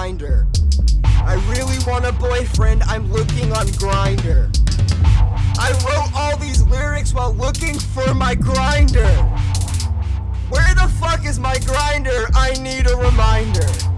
reminder. I really want a boyfriend, I'm looking on Grindr. I wrote all these lyrics while looking for my grinder. Where the fuck is my grinder? I need a reminder.